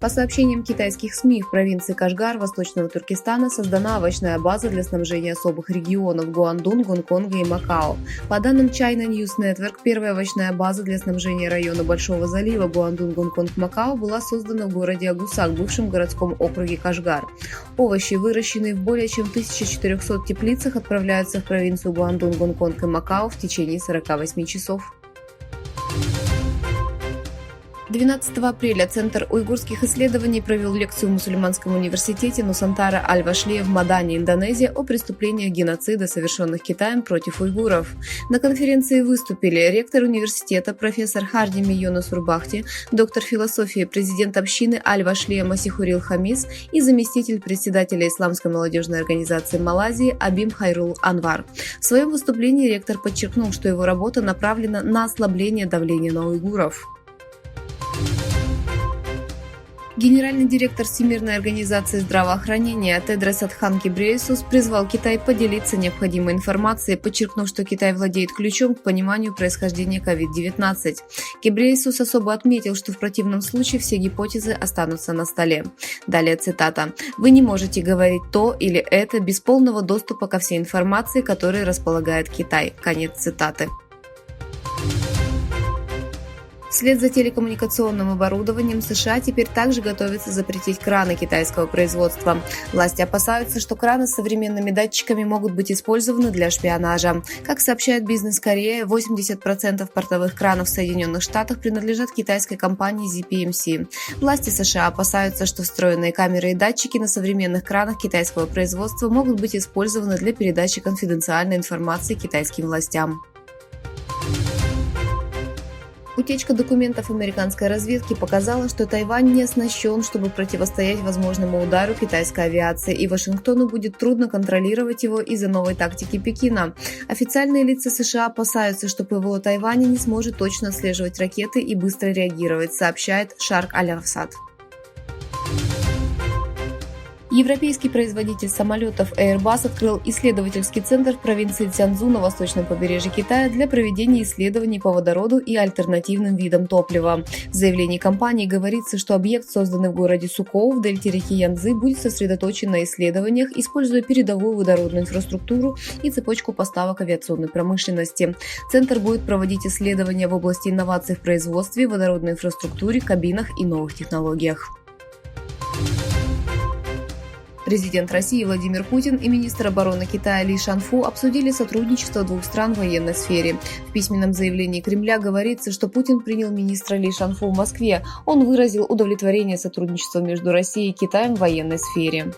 По сообщениям китайских СМИ, в провинции Кашгар Восточного Туркестана создана овощная база для снабжения особых регионов Гуандун, Гонконга и Макао. По данным China News Network, первая овощная база для снабжения района Большого залива Гуандун, Гонконг, Макао была создана в городе Агусак, бывшем городском округе Кашгар. Овощи, выращенные в более чем 1400 теплицах, отправляются в провинцию Гуандун, Гонконг и Макао в течение 48 часов. 12 апреля Центр уйгурских исследований провел лекцию в мусульманском университете Нусантара Аль-Вашлия в Мадане, Индонезия, о преступлениях геноцида, совершенных Китаем против уйгуров. На конференции выступили ректор университета профессор Хардими Юнус Урбахти, доктор философии, президент общины Аль-Вашлия Масихурил Хамис и заместитель председателя Исламской молодежной организации Малайзии Абим Хайрул Анвар. В своем выступлении ректор подчеркнул, что его работа направлена на ослабление давления на уйгуров. Генеральный директор Всемирной организации здравоохранения Тедрос Адхан Гебрейесус призвал Китай поделиться необходимой информацией, подчеркнув, что Китай владеет ключом к пониманию происхождения COVID-19. Гебрейесус особо отметил, что в противном случае все гипотезы останутся на столе. Далее цитата. «Вы не можете говорить то или это без полного доступа ко всей информации, которой располагает Китай». Конец цитаты. Вслед за телекоммуникационным оборудованием США теперь также готовятся запретить краны китайского производства. Власти опасаются, что краны с современными датчиками могут быть использованы для шпионажа. Как сообщает Бизнес Корея, 80% портовых кранов в Соединенных Штатах принадлежат китайской компании ZPMC. Власти США опасаются, что встроенные камеры и датчики на современных кранах китайского производства могут быть использованы для передачи конфиденциальной информации китайским властям. Утечка документов американской разведки показала, что Тайвань не оснащен, чтобы противостоять возможному удару китайской авиации, и Вашингтону будет трудно контролировать его из-за новой тактики Пекина. Официальные лица США опасаются, что ПВО Тайваня не сможет точно отслеживать ракеты и быстро реагировать, сообщает Шарк Аль-Арсад. Европейский производитель самолетов Airbus открыл исследовательский центр в провинции Цзянцзу на восточном побережье Китая для проведения исследований по водороду и альтернативным видам топлива. В заявлении компании говорится, что объект, созданный в городе Сукоу в дельте реки Янцзы, будет сосредоточен на исследованиях, используя передовую водородную инфраструктуру и цепочку поставок авиационной промышленности. Центр будет проводить исследования в области инноваций в производстве, водородной инфраструктуре, кабинах и новых технологиях. Президент России Владимир Путин и министр обороны Китая Ли Шанфу обсудили сотрудничество двух стран в военной сфере. В письменном заявлении Кремля говорится, что Путин принял министра Ли Шанфу в Москве. Он выразил удовлетворение сотрудничеством между Россией и Китаем в военной сфере.